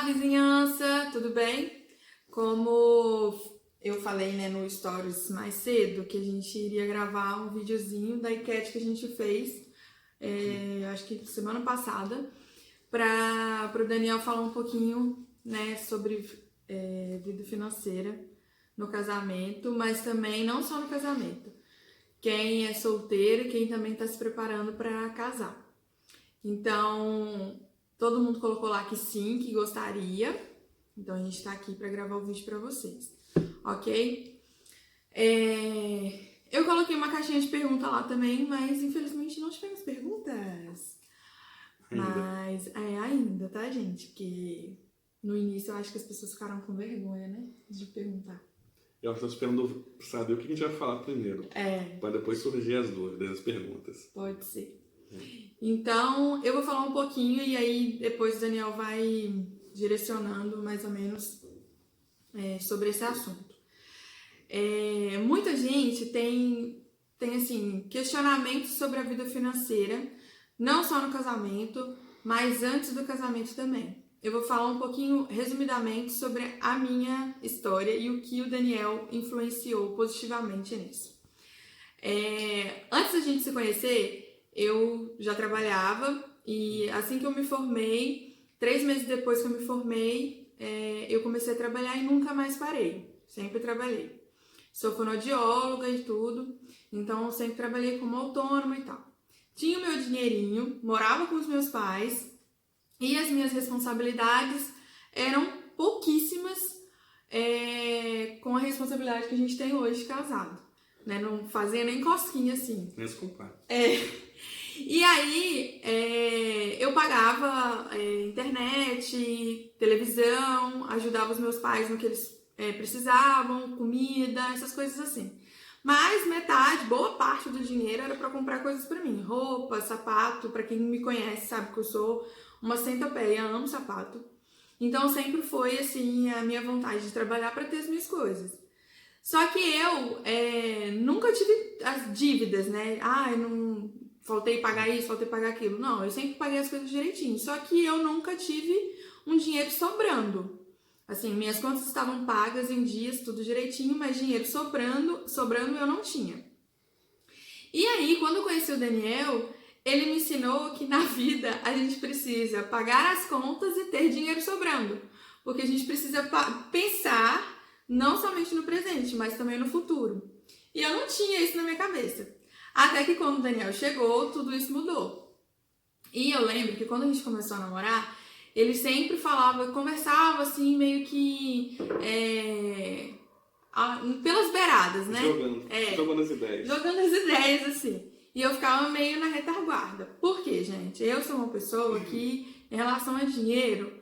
vizinhança, tudo bem? Como eu falei, né, no Stories mais cedo, que a gente iria gravar um videozinho da enquete que a gente fez, acho que semana passada, para o Daniel falar um pouquinho, né, sobre vida financeira no casamento, mas também não só no casamento. Quem é solteiro e quem também está se preparando para casar. Então, todo mundo colocou lá que sim, que gostaria. Então, a gente tá aqui pra gravar o vídeo pra vocês, ok? Eu coloquei uma caixinha de pergunta lá também, mas infelizmente não tivemos perguntas. Ainda, tá, gente? Porque no início eu acho que as pessoas ficaram com vergonha, né? De perguntar. Eu estou esperando saber o que a gente vai falar primeiro. Para depois surgir as dúvidas, as perguntas. Pode ser. Então, eu vou falar um pouquinho e aí depois o Daniel vai direcionando mais ou menos sobre esse assunto. Muita gente tem assim, questionamentos sobre a vida financeira, não só no casamento, mas antes do casamento também. Eu vou falar um pouquinho, resumidamente, sobre a minha história e o que o Daniel influenciou positivamente nisso. Antes da gente se conhecer, eu já trabalhava e assim que eu me formei, 3 meses depois que eu me formei, eu comecei a trabalhar e nunca mais parei. Sempre trabalhei. Sou fonoaudióloga e tudo, então sempre trabalhei como autônoma e tal. Tinha o meu dinheirinho, morava com os meus pais e as minhas responsabilidades eram pouquíssimas com a responsabilidade que a gente tem hoje de casado. Né? Não fazia nem cosquinha assim. Nem se compara. E aí, eu pagava internet, televisão, ajudava os meus pais no que eles precisavam, comida, essas coisas assim. Mas metade, boa parte do dinheiro era para comprar coisas para mim. Roupa, sapato, para quem me conhece sabe que eu sou uma centopeia, amo sapato. Então sempre foi assim a minha vontade de trabalhar para ter as minhas coisas. Só que eu nunca tive as dívidas, né? Eu não faltei pagar isso, faltei pagar aquilo. Não, eu sempre paguei as coisas direitinho. Só que eu nunca tive um dinheiro sobrando. Assim, minhas contas estavam pagas em dias, tudo direitinho, mas dinheiro sobrando eu não tinha. E aí, quando eu conheci o Daniel, ele me ensinou que na vida a gente precisa pagar as contas e ter dinheiro sobrando. Porque a gente precisa pensar não somente no presente, mas também no futuro. E eu não tinha isso na minha cabeça. Até que quando o Daniel chegou, tudo isso mudou. E eu lembro que quando a gente começou a namorar, ele sempre conversava assim, meio que pelas beiradas, né? Jogando as ideias. Jogando as ideias, assim. E eu ficava meio na retaguarda. Por quê, gente? Eu sou uma pessoa que, em relação a dinheiro,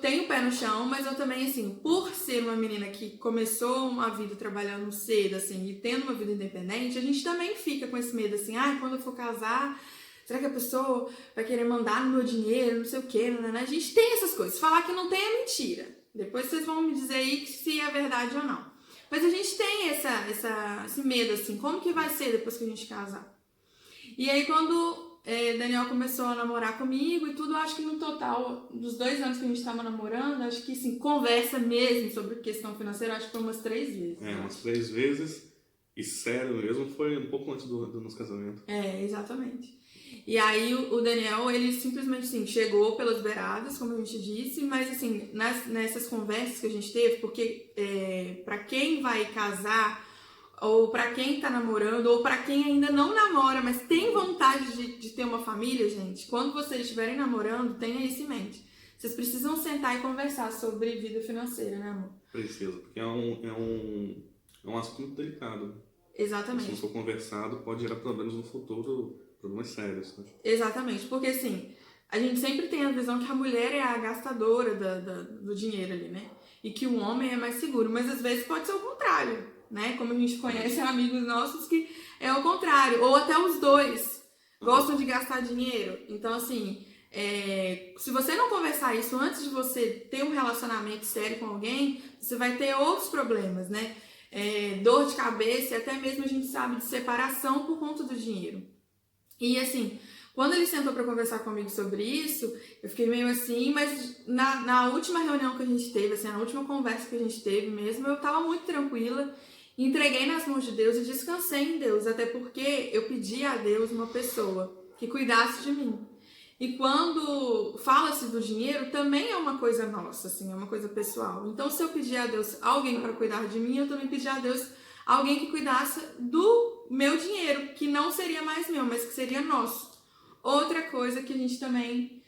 tenho o pé no chão, mas eu também, assim, por ser uma menina que começou uma vida trabalhando cedo, assim, e tendo uma vida independente, a gente também fica com esse medo, assim, quando eu for casar, será que a pessoa vai querer mandar no meu dinheiro, não sei o quê, né? A gente tem essas coisas. Falar que não tem é mentira. Depois vocês vão me dizer aí se é verdade ou não. Mas a gente tem esse medo, assim, como que vai ser depois que a gente casar? E aí, quando Daniel começou a namorar comigo e tudo, eu acho que no total, dos 2 anos que a gente estava namorando, acho que, assim, conversa mesmo sobre questão financeira, acho que foi umas 3 vezes. Umas 3 vezes. E sério mesmo, foi um pouco antes do nosso casamento. Exatamente. E aí o Daniel, ele simplesmente assim, chegou pelas beiradas, como a gente disse, mas assim, nessas conversas que a gente teve, porque para quem vai casar, ou para quem tá namorando, ou para quem ainda não namora, mas tem vontade de ter uma família, gente, quando vocês estiverem namorando, tenha isso em mente. Vocês precisam sentar e conversar sobre vida financeira, né, amor? Precisa, porque é um assunto muito delicado. Exatamente. Se não for conversado, pode gerar problemas no futuro, problemas sérios, né? Exatamente, porque assim, a gente sempre tem a visão que a mulher é a gastadora do dinheiro ali, né? E que o homem é mais seguro, mas às vezes pode ser o contrário, né? Como a gente conhece amigos nossos que é o contrário, ou até os dois gostam de gastar dinheiro. Então, assim, se você não conversar isso antes de você ter um relacionamento sério com alguém, você vai ter outros problemas, né? Dor de cabeça e até mesmo a gente sabe de separação por conta do dinheiro. E assim, Quando ele sentou para conversar comigo sobre isso, eu fiquei meio assim, mas na última reunião que a gente teve, assim, na última conversa que a gente teve mesmo, eu tava muito tranquila, entreguei nas mãos de Deus e descansei em Deus, até porque eu pedi a Deus uma pessoa que cuidasse de mim. E quando fala-se do dinheiro, também é uma coisa nossa, assim, é uma coisa pessoal. Então, se eu pedir a Deus alguém para cuidar de mim, eu também pedi a Deus alguém que cuidasse do meu dinheiro, que não seria mais meu, mas que seria nosso. Outra coisa que a gente também...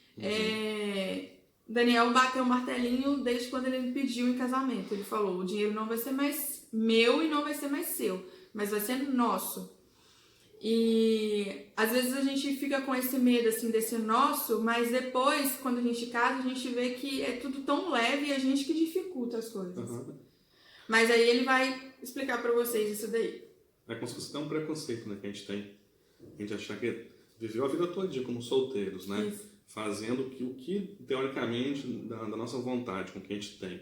Daniel bateu o martelinho desde quando ele me pediu em casamento. Ele falou, o dinheiro não vai ser mais meu e não vai ser mais seu, mas vai ser nosso. E às vezes a gente fica com esse medo assim desse nosso, mas depois, quando a gente casa, a gente vê que é tudo tão leve e a gente que dificulta as coisas. Mas aí ele vai explicar pra vocês isso daí. É como se fosse até um preconceito, né, que a gente tem. A gente achar que viveu a vida todinha como solteiros, né? Isso. Fazendo o que teoricamente da nossa vontade, com o que a gente tem.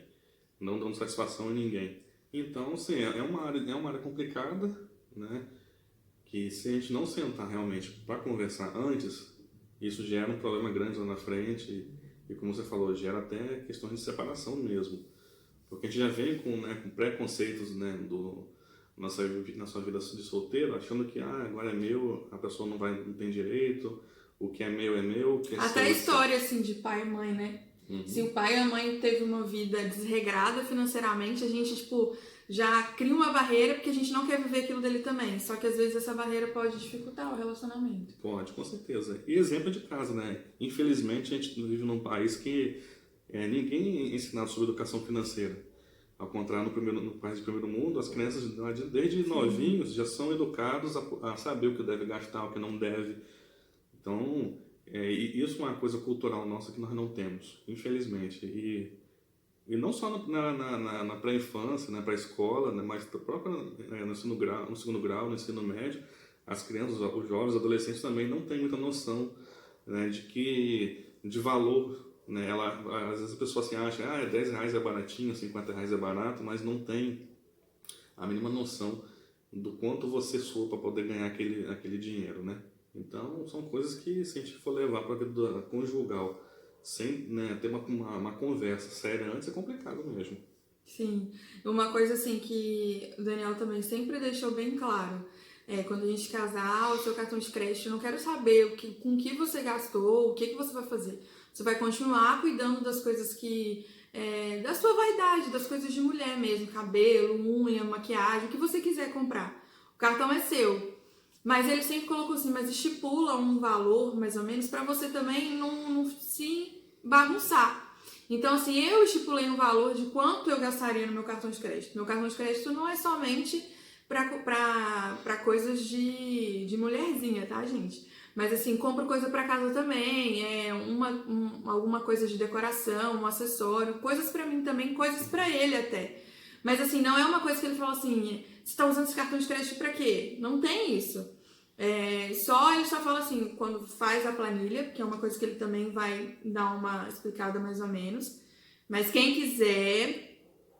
Não dando satisfação em ninguém. Então, assim, é uma área complicada, né? Que se a gente não sentar realmente para conversar antes, isso gera um problema grande lá na frente e como você falou, gera até questões de separação mesmo. Porque a gente já vem com preconceitos, né, na sua vida de solteiro, achando que agora é meu, a pessoa não tem direito, o que é meu, o que é até a história assim de pai e mãe, né? Se o pai e a mãe teve uma vida desregrada financeiramente, a gente, tipo, já cria uma barreira porque a gente não quer viver aquilo dele também. Só que às vezes essa barreira pode dificultar o relacionamento. Pode, com certeza. E exemplo de casa, né? Infelizmente a gente vive num país que ninguém é ensinado sobre educação financeira. Ao contrário, no país de primeiro mundo, as crianças desde novinhos já são educados a saber o que deve gastar, o que não deve. Então, isso é uma coisa cultural nossa que nós não temos, infelizmente. E não só na pré-infância, na pré-escola, né, mas no segundo grau, no ensino médio, as crianças, os jovens, os adolescentes também não têm muita noção, né, de valor. Né? Às vezes a pessoa assim acha que R$10 é baratinho, R$50 é barato, mas não tem a mínima noção do quanto você soa para poder ganhar aquele dinheiro, né? Então, são coisas que, se a gente for levar para a vida conjugal, sem, né, ter uma conversa séria antes, é complicado mesmo. Sim. Uma coisa assim que o Daniel também sempre deixou bem claro, quando a gente casar, o seu cartão de crédito, eu não quero saber com que você gastou, o que você vai fazer. Você vai continuar cuidando das coisas da sua vaidade, das coisas de mulher mesmo, cabelo, unha, maquiagem, o que você quiser comprar. O cartão é seu. Mas ele sempre colocou assim, mas estipula um valor, mais ou menos, para você também não se bagunçar. Então, assim, eu estipulei um valor de quanto eu gastaria no meu cartão de crédito. Meu cartão de crédito não é somente para coisas de mulherzinha, tá, gente? Mas, assim, compro coisa para casa também, alguma coisa de decoração, um acessório, coisas para mim também, coisas para ele até. Mas, assim, não é uma coisa que ele fala assim, você tá usando esse cartão de crédito pra quê? Não tem isso. Ele só fala assim, quando faz a planilha, que é uma coisa que ele também vai dar uma explicada mais ou menos. Mas quem quiser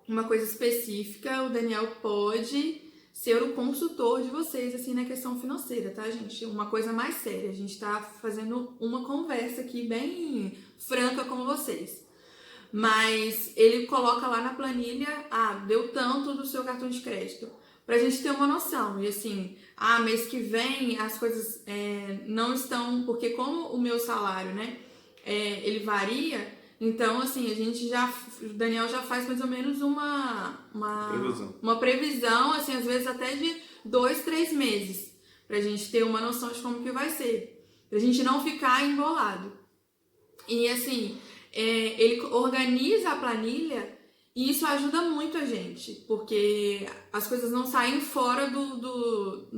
uma coisa específica, o Daniel pode ser o consultor de vocês, assim, na questão financeira, tá, gente? Uma coisa mais séria. A gente tá fazendo uma conversa aqui bem franca com vocês. Mas ele coloca lá na planilha, deu tanto do seu cartão de crédito, pra gente ter uma noção. E assim, mês que vem as coisas não estão, porque como o meu salário, né, ele varia, então assim, o Daniel já faz mais ou menos uma previsão, assim, às vezes até de 2, 3 meses, pra gente ter uma noção de como que vai ser, pra gente não ficar embolado. E assim, ele organiza a planilha e isso ajuda muito a gente, porque as coisas não saem fora dos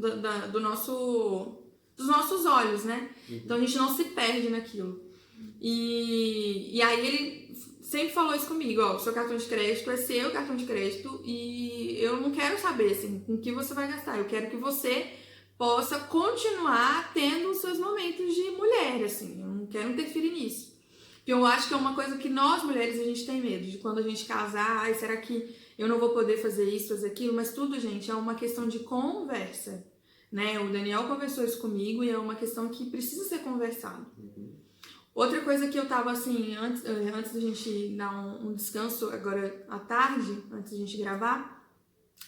nossos olhos, né? Então a gente não se perde naquilo. E aí ele sempre falou isso comigo, o seu cartão de crédito é seu cartão de crédito e eu não quero saber assim, com que você vai gastar, eu quero que você possa continuar tendo os seus momentos de mulher, assim, eu não quero interferir nisso. Eu acho que é uma coisa que nós mulheres a gente tem medo, de quando a gente casar, será que eu não vou poder fazer isso, fazer aquilo? Mas tudo, gente, é uma questão de conversa. né? O Daniel conversou isso comigo e é uma questão que precisa ser conversada. Uhum. Outra coisa que eu tava assim, antes da gente dar um descanso, agora à tarde, antes da gente gravar,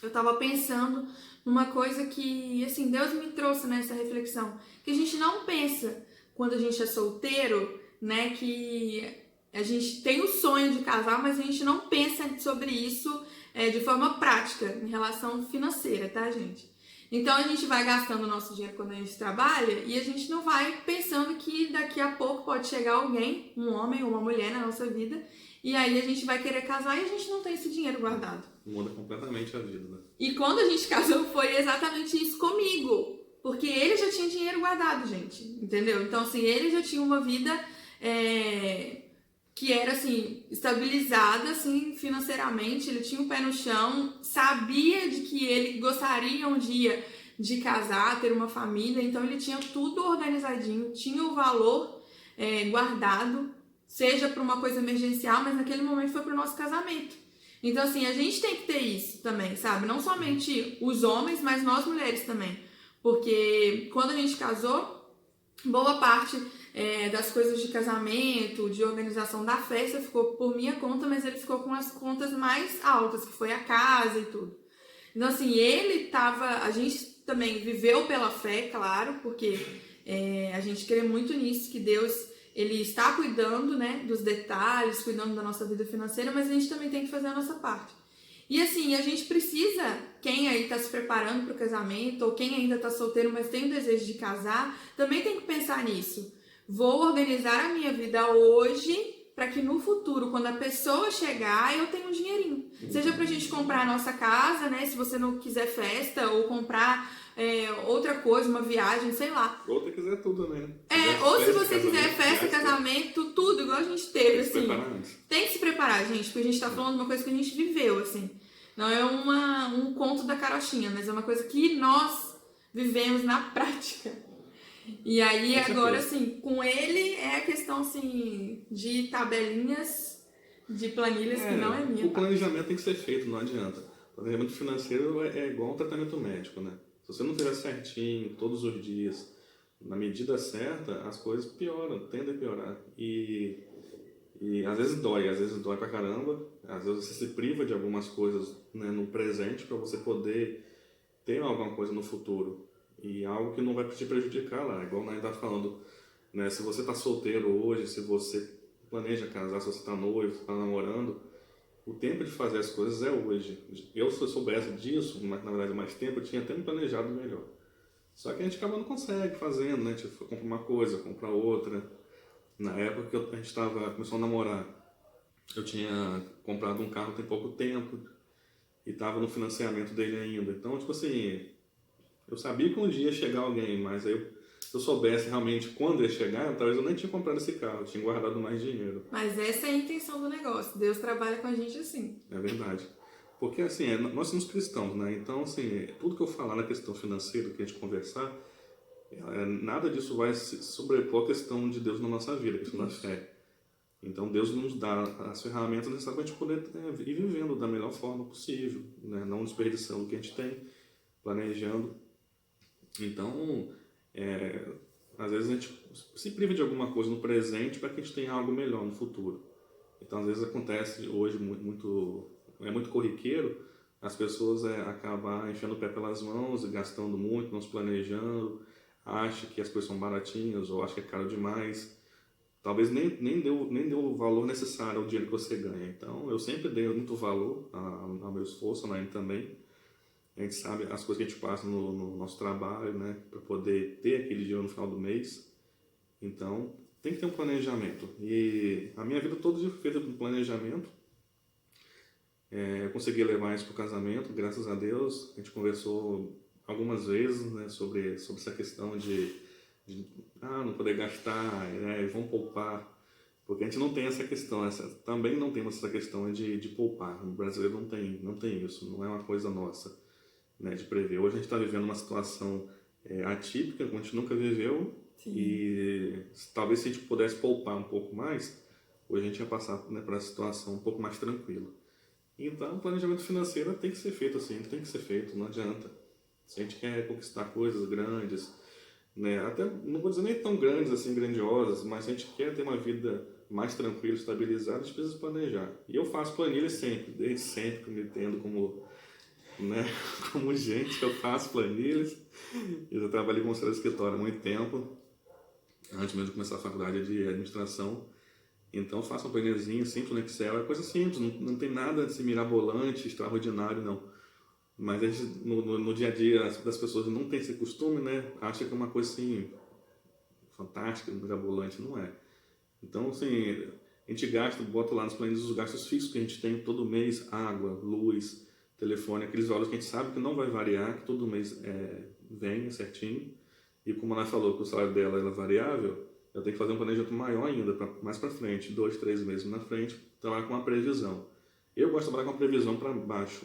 eu tava pensando numa coisa que, assim, Deus me trouxe nessa reflexão, que a gente não pensa quando a gente é solteiro, né, que a gente tem o sonho de casar, mas a gente não pensa sobre isso de forma prática, em relação financeira, tá, gente? Então a gente vai gastando o nosso dinheiro quando a gente trabalha e a gente não vai pensando que daqui a pouco pode chegar alguém, um homem ou uma mulher na nossa vida, e aí a gente vai querer casar e a gente não tem esse dinheiro guardado. Muda completamente a vida, né? E quando a gente casou foi exatamente isso comigo, porque ele já tinha dinheiro guardado, gente, entendeu? Então assim, ele já tinha uma vida que era assim, estabilizada assim, financeiramente, ele tinha o pé no chão, sabia de que ele gostaria um dia de casar, ter uma família, então ele tinha tudo organizadinho, tinha o valor guardado, seja para uma coisa emergencial, mas naquele momento foi para o nosso casamento. Então assim, a gente tem que ter isso também, sabe? Não somente os homens, mas nós mulheres também. Porque quando a gente casou, boa parte das coisas de casamento, de organização da festa, ficou por minha conta, mas ele ficou com as contas mais altas, que foi a casa e tudo. Então, assim, a gente também viveu pela fé, claro, porque a gente crê muito nisso, que Deus, ele está cuidando, né, dos detalhes, cuidando da nossa vida financeira, mas a gente também tem que fazer a nossa parte. E assim, a gente precisa, quem aí tá se preparando para o casamento, ou quem ainda tá solteiro, mas tem o desejo de casar, também tem que pensar nisso. Vou organizar a minha vida hoje para que no futuro, quando a pessoa chegar, eu tenha um dinheirinho. Seja pra gente comprar a nossa casa, né? Se você não quiser festa, ou comprar outra coisa, uma viagem, sei lá. Ou se quiser tudo, né? Ou se você quiser festa, casamento, tudo, igual a gente teve, assim. Tem que se preparar, gente, porque a gente tá falando de uma coisa que a gente viveu, assim. Não é um conto da carochinha, mas é uma coisa que nós vivemos na prática. E aí, agora, assim, com ele é a questão, assim, de tabelinhas, de planilhas, que não é minha. O planejamento tem que ser feito, não adianta. O planejamento financeiro é igual um tratamento médico, né? Se você não fizer certinho, todos os dias, na medida certa, as coisas pioram, tendem a piorar. E às vezes dói pra caramba. Às vezes você se priva de algumas coisas, né, no presente para você poder ter alguma coisa no futuro. E algo que não vai te prejudicar lá. Igual nós tá falando, né? Se você tá solteiro hoje, se você planeja casar, se você tá noivo, se tá namorando, o tempo de fazer as coisas é hoje. Eu, se eu soubesse disso, mas na verdade mais tempo, eu tinha até me planejado melhor. Só que a gente acaba não consegue fazendo, né? Tipo, compra uma coisa, compra outra. Na época que a gente começou a namorar, eu tinha comprado um carro tem pouco tempo e estava no financiamento dele ainda. Então, tipo assim, eu sabia que um dia ia chegar alguém, mas aí se eu soubesse realmente quando ia chegar, talvez eu nem tinha comprado esse carro, eu tinha guardado mais dinheiro. Mas essa é a intenção do negócio. Deus trabalha com a gente assim. É verdade. Porque, assim, nós somos cristãos, né? Então, assim, tudo que eu falar na questão financeira, que a gente conversar, nada disso vai se sobrepor à questão de Deus na nossa vida, a questão da fé. Então, Deus nos dá as ferramentas necessárias para a gente poder ir vivendo da melhor forma possível, né? Não desperdiçando o que a gente tem, planejando. Então, às vezes a gente se priva de alguma coisa no presente para que a gente tenha algo melhor no futuro. Então, às vezes acontece hoje é muito corriqueiro as pessoas acabam enfiando o pé pelas mãos e gastando muito, não se planejando, acha que as coisas são baratinhas ou acha que é caro demais. Talvez nem deu o valor necessário ao dinheiro que você ganha. Então, eu sempre dei muito valor ao meu esforço, né, também. A gente sabe as coisas que a gente passa no nosso trabalho, né, para poder ter aquele dinheiro no final do mês. Então, tem que ter um planejamento. E a minha vida toda foi feita com planejamento. Eu consegui levar isso para o casamento, graças a Deus. A gente conversou algumas vezes, né, sobre essa questão de não poder gastar, né, vamos poupar. Porque a gente não tem essa questão, também não temos essa questão de poupar. O brasileiro não tem isso, não é uma coisa nossa, né, de prever. Hoje a gente está vivendo uma situação atípica, que a gente nunca viveu. Sim. E talvez se a gente pudesse poupar um pouco mais, hoje a gente ia passar, né, por essa situação um pouco mais tranquila. Então, o planejamento financeiro tem que ser feito assim, tem que ser feito, não adianta. Se a gente quer conquistar coisas grandes, né? Até, não vou dizer nem tão grandes assim, grandiosas, mas se a gente quer ter uma vida mais tranquila, estabilizada, a gente precisa planejar. E eu faço planilha sempre, desde sempre que me entendo como, né, como gente, eu faço planilhas. Eu já trabalhei como auxiliar de escritório há muito tempo, antes mesmo de começar a faculdade de administração. Então, faça uma planilhazinha simples no Excel, é coisa simples, não tem nada de mirabolante, extraordinário, não. Mas a gente, no dia a dia das pessoas não tem esse costume, né? Acha que é uma coisa assim, fantástica, mirabolante, não é. Então, assim, a gente gasta, bota lá nos planos os gastos fixos que a gente tem todo mês, água, luz, telefone, aqueles valores que a gente sabe que não vai variar, que todo mês vem certinho. E como ela falou que o salário dela é variável, eu tenho que fazer um planejamento maior ainda, mais para frente, 2, 3 meses na frente, trabalhar com uma previsão. Eu gosto de trabalhar com uma previsão para baixo,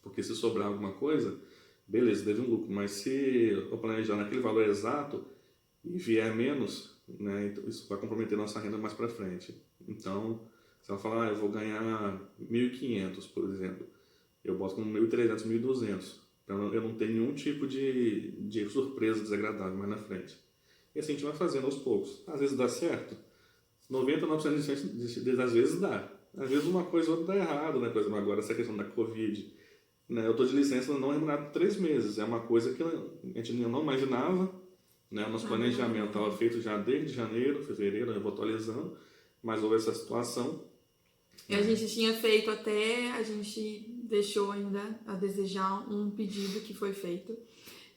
porque se sobrar alguma coisa, beleza, teve um lucro, mas se eu planejar naquele valor exato e vier menos, né, então isso vai comprometer nossa renda mais para frente. Então, se ela falar, eu vou ganhar 1.500, por exemplo, eu boto como 1.300, 1.200, então eu não tenho nenhum tipo de surpresa desagradável mais na frente. E assim a gente vai fazendo aos poucos. Às vezes dá certo, 99% das vezes dá. Às vezes uma coisa ou outra dá errado, né? Por exemplo, agora essa questão da Covid, né? Eu estou de licença não remunerado 3 meses. É uma coisa que a gente não imaginava, né? O nosso planejamento estava feito já desde janeiro, fevereiro, eu vou atualizando, mas houve essa situação. E a gente tinha feito até, a gente deixou ainda a desejar um pedido que foi feito.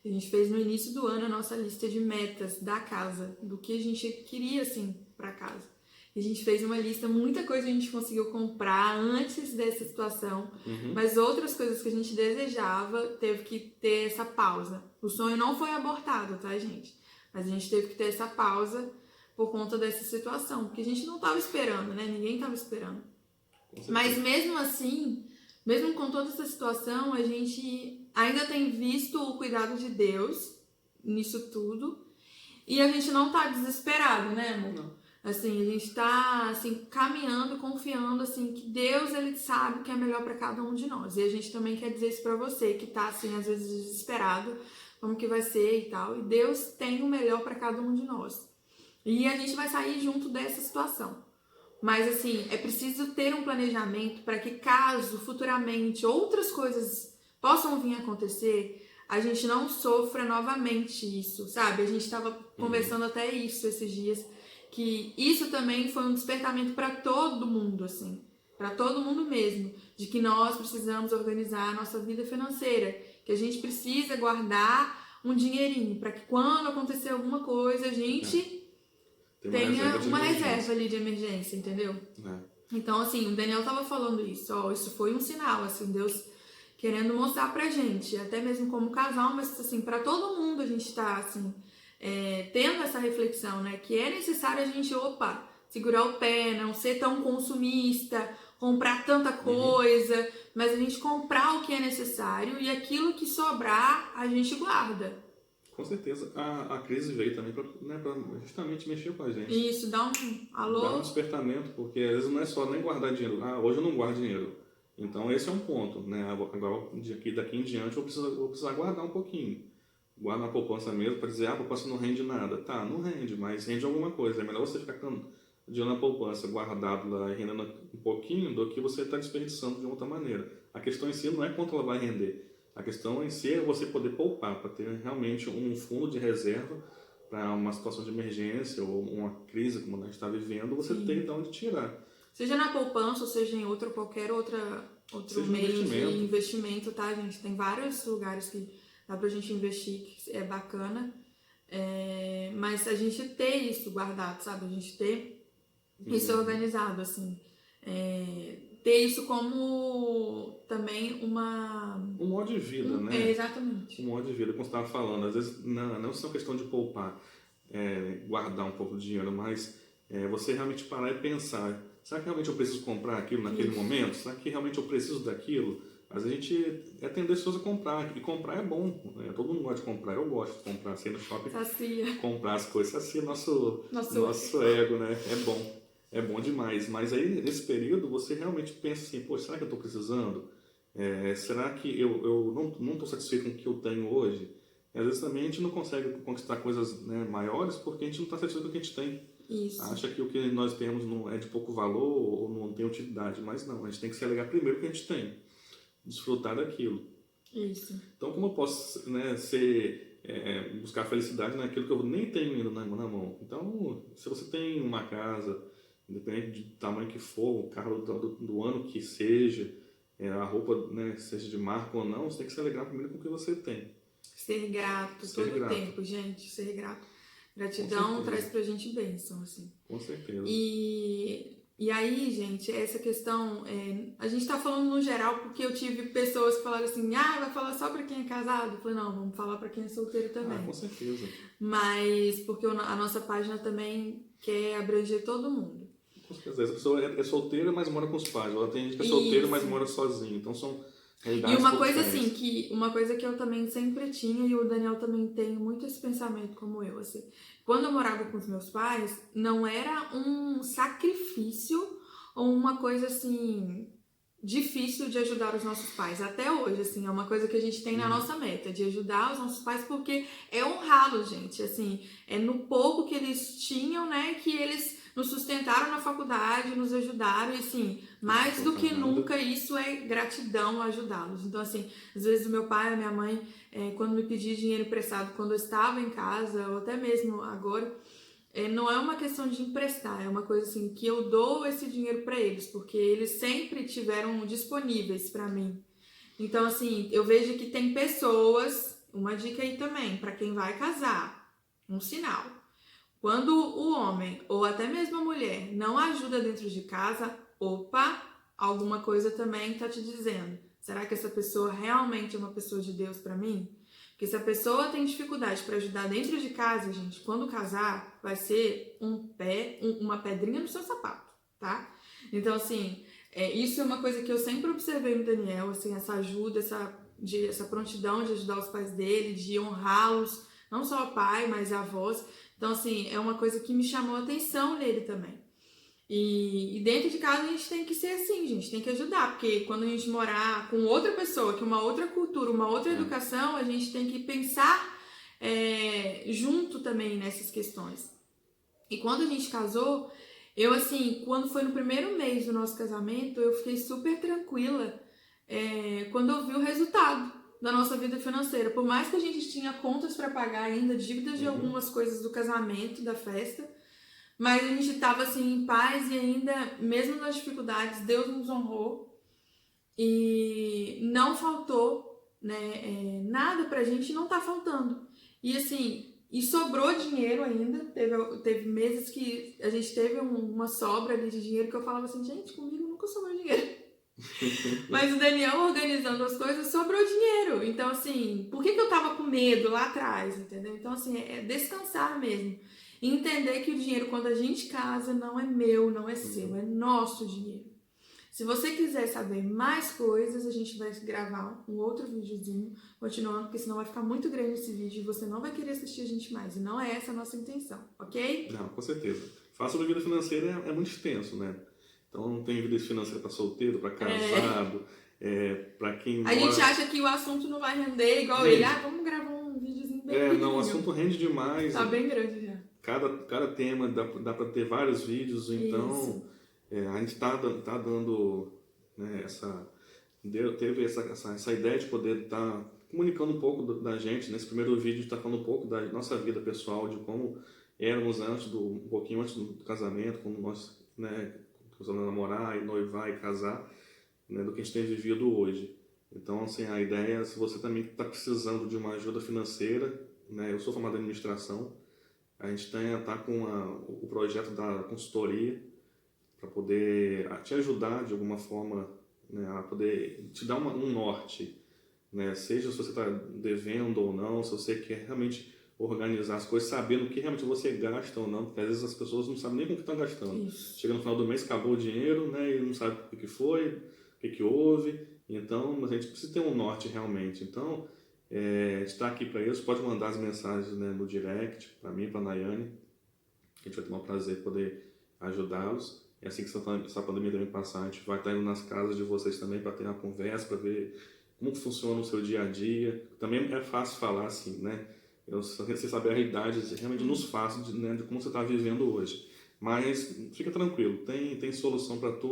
A gente fez no início do ano a nossa lista de metas da casa, do que a gente queria, assim, para casa. E a gente fez uma lista, muita coisa a gente conseguiu comprar antes dessa situação, mas outras coisas que a gente desejava, teve que ter essa pausa. O sonho não foi abortado, tá, gente? Mas a gente teve que ter essa pausa por conta dessa situação, porque a gente não estava esperando, né? Ninguém estava esperando. Mas mesmo assim, mesmo com toda essa situação, a gente ainda tem visto o cuidado de Deus nisso tudo. E a gente não tá desesperado, né, amor? Não. Assim, a gente tá, assim, caminhando, confiando, assim, que Deus, Ele sabe o que é melhor para cada um de nós. E a gente também quer dizer isso pra você, que tá, assim, às vezes desesperado, como que vai ser e tal. E Deus tem o melhor para cada um de nós. E a gente vai sair junto dessa situação. Mas, assim, é preciso ter um planejamento para que, caso futuramente outras coisas possam vir a acontecer, a gente não sofra novamente isso, sabe? A gente estava conversando até isso esses dias, que isso também foi um despertamento para todo mundo, assim, para todo mundo mesmo, de que nós precisamos organizar a nossa vida financeira, que a gente precisa guardar um dinheirinho para que quando acontecer alguma coisa a gente tenha uma reserva ali de emergência, entendeu? Então, assim, o Daniel tava falando isso, ó, isso foi um sinal, assim, Deus querendo mostrar pra gente, até mesmo como casal, mas, assim, pra todo mundo a gente tá, assim, tendo essa reflexão, né, que é necessário a gente, segurar o pé, não ser tão consumista, comprar tanta coisa, mas a gente comprar o que é necessário e aquilo que sobrar, a gente guarda. Com certeza, a crise veio também para, né, justamente mexer com a gente. Isso, dá um alô. Dá um despertamento, porque às vezes não é só nem guardar dinheiro. Hoje eu não guardo dinheiro. Então esse é um ponto, né? Agora, daqui em diante, eu vou precisar guardar um pouquinho. Guardar na poupança mesmo, para dizer, a poupança não rende nada. Tá, não rende, mas rende alguma coisa. É melhor você ficar com dinheiro na poupança guardado lá e rendendo um pouquinho do que você estar desperdiçando de outra maneira. A questão em si não é quanto ela vai render. A questão em si é você poder poupar, para ter realmente um fundo de reserva para uma situação de emergência ou uma crise como a gente está vivendo, você tem de onde tirar. Seja na poupança ou seja em qualquer outro meio de investimento, tá, gente? Tem vários lugares que dá pra gente investir, que é bacana. Mas a gente ter isso guardado, sabe? A gente ter isso organizado, assim. Ter isso como também um modo de vida, né? Exatamente. Um modo de vida, como você estava falando, às vezes não é só questão de poupar, guardar um pouco de dinheiro, mas você realmente parar e pensar, será que realmente eu preciso comprar aquilo naquele momento? Será que realmente eu preciso daquilo? Mas a gente é tendencioso a comprar, e comprar é bom, né? Todo mundo gosta de comprar, eu gosto de comprar, assim, no shopping, sacia. Comprar as coisas, sacia nosso ego, né? É bom demais, mas aí nesse período você realmente pensa assim, pô, será que eu estou precisando? Será que eu não estou satisfeito com o que eu tenho hoje? E às vezes também a gente não consegue conquistar coisas, né, maiores porque a gente não está satisfeito com o que a gente tem. Isso. Acha que o que nós temos não é de pouco valor ou não tem utilidade, mas não, a gente tem que se alegar primeiro com o que a gente tem, desfrutar daquilo. Isso. Então, como eu posso, né, buscar felicidade naquilo que eu nem tenho ainda na mão? Então, se você tem uma casa, independente do tamanho que for, o carro do ano que seja, a roupa, né, seja de marca ou não, você tem que se alegrar primeiro com o que você tem. Ser grato todo o tempo, gente. Ser grato. Gratidão traz pra gente bênção, assim. Com certeza. E aí, gente, essa questão, a gente tá falando no geral porque eu tive pessoas que falaram assim, vai falar só pra quem é casado? Eu falei, não, vamos falar pra quem é solteiro também. Com certeza. Mas porque a nossa página também quer abranger todo mundo. Com certeza. Essa pessoa é solteira, mas mora com os pais. Ela tem gente que é solteira, mas mora sozinha. Então são realidades E uma coisa diferentes. assim, uma coisa que eu também sempre tinha, e o Daniel também tem muito esse pensamento como eu, assim. Quando eu morava com os meus pais, não era um sacrifício ou uma coisa assim difícil de ajudar os nossos pais. Até hoje, assim, é uma coisa que a gente tem na nossa meta, de ajudar os nossos pais, porque é honrá-los, gente. Assim, é no pouco que eles tinham, né, que eles nos sustentaram na faculdade, nos ajudaram, e assim, mais do que nunca, isso é gratidão ajudá-los. Então, assim, às vezes o meu pai, a minha mãe, quando me pedia dinheiro emprestado, quando eu estava em casa, ou até mesmo agora, não é uma questão de emprestar, é uma coisa assim, que eu dou esse dinheiro para eles, porque eles sempre tiveram disponíveis para mim. Então, assim, eu vejo que tem pessoas, uma dica aí também, para quem vai casar, um sinal. Quando o homem, ou até mesmo a mulher, não ajuda dentro de casa, opa, alguma coisa também tá te dizendo. Será que essa pessoa realmente é uma pessoa de Deus para mim? Porque se a pessoa tem dificuldade para ajudar dentro de casa, gente, quando casar, vai ser uma pedrinha no seu sapato, tá? Então, assim, isso é uma coisa que eu sempre observei no Daniel, assim, essa ajuda, essa prontidão de ajudar os pais dele, de honrá-los, não só o pai, mas a avós. Então, assim, é uma coisa que me chamou a atenção nele também. E dentro de casa a gente tem que ser assim, gente, tem que ajudar, porque quando a gente morar com outra pessoa, que uma outra cultura, uma outra educação, a gente tem que pensar junto também nessas questões. E quando a gente casou, eu assim, quando foi no primeiro mês do nosso casamento, eu fiquei super tranquila quando eu vi o resultado da nossa vida financeira. Por mais que a gente tinha contas para pagar ainda, dívidas de algumas coisas do casamento, da festa, mas a gente estava assim em paz e ainda, mesmo nas dificuldades, Deus nos honrou e não faltou, né, nada pra gente, não tá faltando. E assim, e sobrou dinheiro ainda, teve meses que a gente teve uma sobra ali de dinheiro que eu falava assim, gente, comigo nunca sobrou dinheiro. Mas o Daniel organizando as coisas, sobrou dinheiro. Então, assim, por que eu tava com medo lá atrás, entendeu? Então, assim, é descansar mesmo. E entender que o dinheiro, quando a gente casa, não é meu, não é seu, é nosso dinheiro. Se você quiser saber mais coisas, a gente vai gravar um outro videozinho, continuando, porque senão vai ficar muito grande esse vídeo e você não vai querer assistir a gente mais. E não é essa a nossa intenção, ok? Não, com certeza. Falar sobre vida financeira é muito extenso, né? Então não tem vida financeira para solteiro, para casado, para quem mora... A gente acha que o assunto não vai render igual ele. Vamos gravar um videozinho bem pequenininho. Não, o assunto rende demais. Tá bem grande já. Cada tema dá para ter vários vídeos, então a gente tá dando, né, teve essa ideia de poder estar comunicando um pouco da gente. Nesse primeiro vídeo está falando um pouco da nossa vida pessoal, de como éramos um pouquinho antes do casamento, como nós, né, começamos a namorar e noivar e casar, né, do que a gente tem vivido hoje. Então, assim, a ideia, se você também está precisando de uma ajuda financeira, né, eu sou formado em administração, a gente está com o projeto da consultoria para poder te ajudar de alguma forma, né, a poder te dar um norte, né, seja se você está devendo ou não, se você quer realmente organizar as coisas, sabendo o que realmente você gasta ou não, porque às vezes as pessoas não sabem nem com o que estão gastando. Isso. Chega no final do mês, acabou o dinheiro, né, e não sabe o que foi, o que houve, então a gente precisa ter um norte realmente. Então, está aqui para isso, pode mandar as mensagens, né, no direct, para mim, para a Nayane, que a gente vai ter um prazer poder ajudá-los. E assim que essa pandemia também passar, a gente vai estar indo nas casas de vocês também para ter uma conversa, para ver como funciona o seu dia a dia. Também é fácil falar assim, né? Você saber a realidade realmente nos fácil de como você está vivendo hoje. Mas fica tranquilo, tem solução para tudo.